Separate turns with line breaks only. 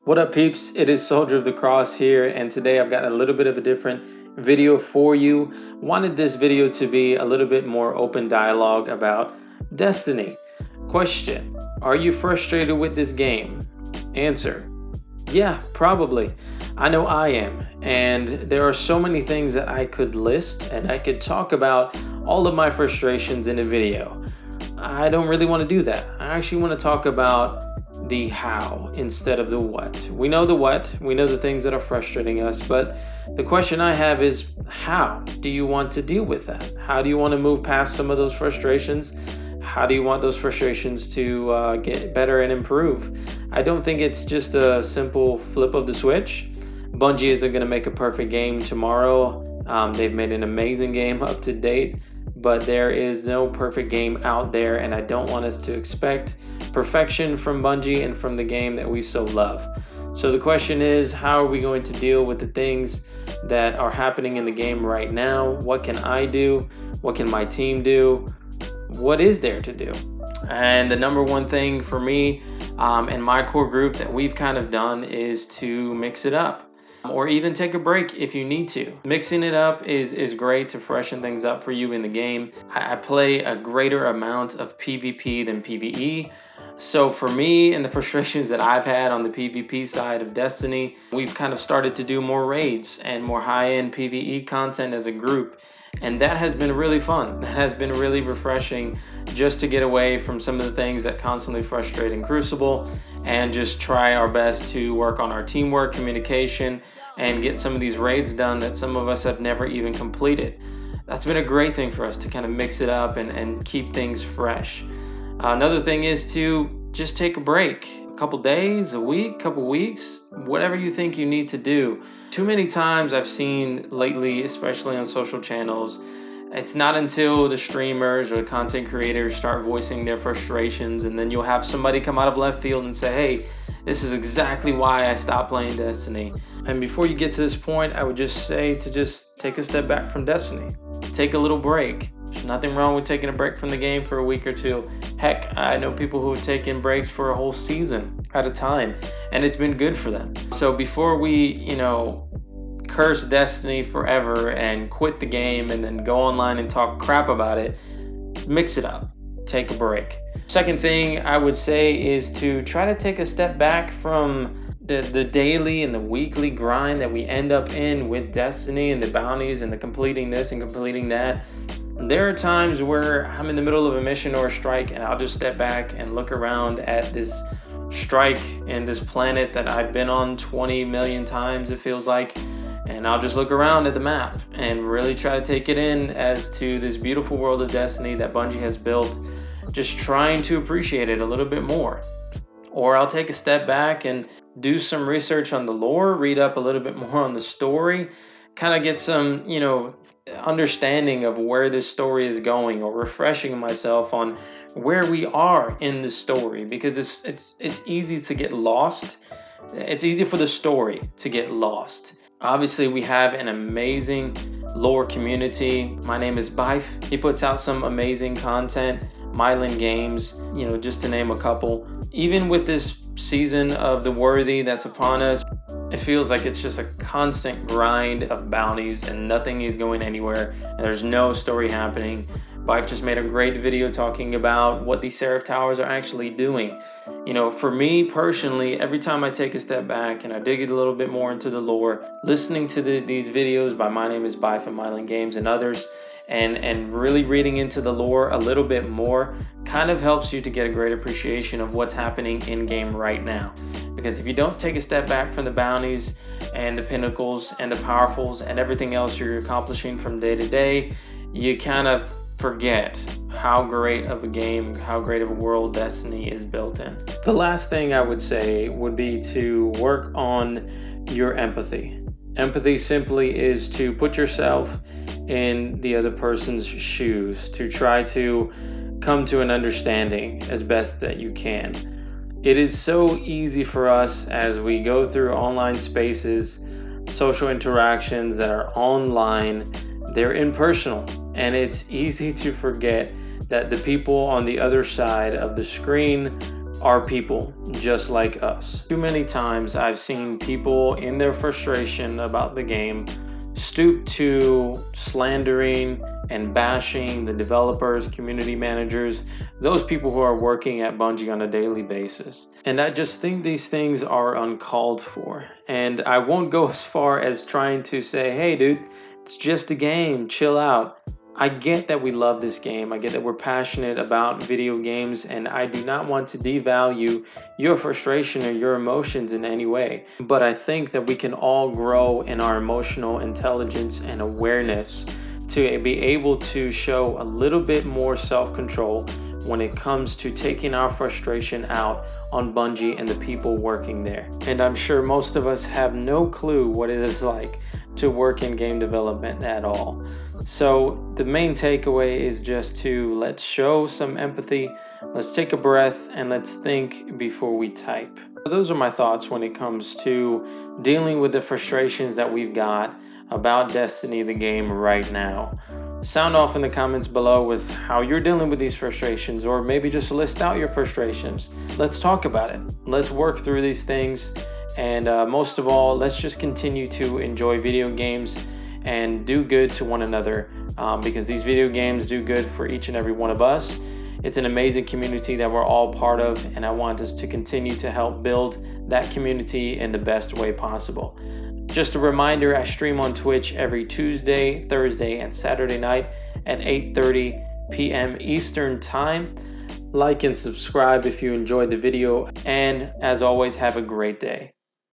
What up, peeps? It is Soldier of the Cross here, and today I've got a little bit of a different video for you. Wanted this video to be a little bit more open dialogue about Destiny. Question: are you frustrated with this game? Answer: yeah, probably. I know I am, and there are so many things that I could list, and I could talk about all of my frustrations in a video. I don't really want to do that. I actually want to talk about the how instead of the what. We know the what, we know the things that are frustrating us, but the question I have is, how do you want to deal with that? How do you want to move past some of those frustrations? How do you want those frustrations to get better and improve? I don't think it's just a simple flip of the switch. Bungie isn't going to make a perfect game tomorrow. They've made an amazing game up to date, but there is no perfect game out there, and I don't want us to expect perfection from Bungie and from the game that we so love. So the question is, how are we going to deal with the things that are happening in the game right now? What can I do? What can my team do? What is there to do? And the number one thing for me and my core group that we've kind of done is to mix it up. Or even take a break if you need to. Mixing it up is great to freshen things up for you in the game. I play a greater amount of PvP than PvE. So for me and the frustrations that I've had on the PvP side of Destiny, we've kind of started to do more raids and more high-end PvE content as a group. And that has been really fun. That has been really refreshing, just to get away from some of the things that constantly frustrate in Crucible and just try our best to work on our teamwork, communication, and get some of these raids done that some of us have never even completed. That's been a great thing for us to kind of mix it up and keep things fresh. Another thing is to just take a break. A couple days, a week, couple weeks, whatever you think you need to do. Too many times I've seen lately, especially on social channels, it's not until the streamers or the content creators start voicing their frustrations, and then you'll have somebody come out of left field and say, hey, this is exactly why I stopped playing Destiny. And before you get to this point, I would just say to just take a step back from Destiny. Take a little break. There's nothing wrong with taking a break from the game for a week or two. Heck, I know people who have taken breaks for a whole season at a time, and it's been good for them. So before we, curse Destiny forever and quit the game and then go online and talk crap about it, mix it up. Take a break. Second thing I would say is to try to take a step back from the daily and the weekly grind that we end up in with Destiny and the bounties and the completing this and completing that. There are times where I'm in the middle of a mission or a strike, and I'll just step back and look around at this strike and this planet that I've been on 20 million times, it feels like. And I'll just look around at the map and really try to take it in as to this beautiful world of Destiny that Bungie has built, just trying to appreciate it a little bit more. Or I'll take a step back and do some research on the lore, read up a little bit more on the story, kind of get some, understanding of where this story is going, or refreshing myself on where we are in the story, because it's easy to get lost. It's easy for the story to get lost. Obviously, we have an amazing lore community. My name is Bife. He puts out some amazing content. Mylan Games, just to name a couple. Even with this season of The Worthy that's upon us, it feels like it's just a constant grind of bounties and nothing is going anywhere, and there's no story happening. Bife just made a great video talking about what these Seraph Towers are actually doing. For me personally, every time I take a step back and I dig a little bit more into the lore, listening to these videos by My Name is Bife and Mylan Games and others, and really reading into the lore a little bit more, kind of helps you to get a great appreciation of what's happening in game right now. Because if you don't take a step back from the bounties and the pinnacles and the powerfuls and everything else you're accomplishing from day to day, you kind of forget how great of a game, how great of a world Destiny is built in. The last thing I would say would be to work on your empathy. Empathy simply is to put yourself in the other person's shoes, to try to come to an understanding as best that you can. It is so easy for us as we go through online spaces, social interactions that are online, they're impersonal, and it's easy to forget that the people on the other side of the screen are people just like us. Too many times I've seen people in their frustration about the game stoop to slandering and bashing the developers, community managers, those people who are working at Bungie on a daily basis. And I just think these things are uncalled for. And I won't go as far as trying to say, hey dude, it's just a game, chill out. I get that we love this game. I get that we're passionate about video games, and I do not want to devalue your frustration or your emotions in any way. But I think that we can all grow in our emotional intelligence and awareness to be able to show a little bit more self-control when it comes to taking our frustration out on Bungie and the people working there. And I'm sure most of us have no clue what it is like to work in game development at all. So the main takeaway is just to let's show some empathy, let's take a breath, and let's think before we type. So those are my thoughts when it comes to dealing with the frustrations that we've got about Destiny, the game right now. Sound off in the comments below with how you're dealing with these frustrations, or maybe just list out your frustrations. Let's talk about it. Let's work through these things. And most of all, let's just continue to enjoy video games and do good to one another, because these video games do good for each and every one of us. It's an amazing community that we're all part of, and I want us to continue to help build that community in the best way possible. Just a reminder, I stream on Twitch every Tuesday, Thursday, and Saturday night at 8:30 p.m. Eastern Time. Like and subscribe if you enjoyed the video, and as always, have a great day.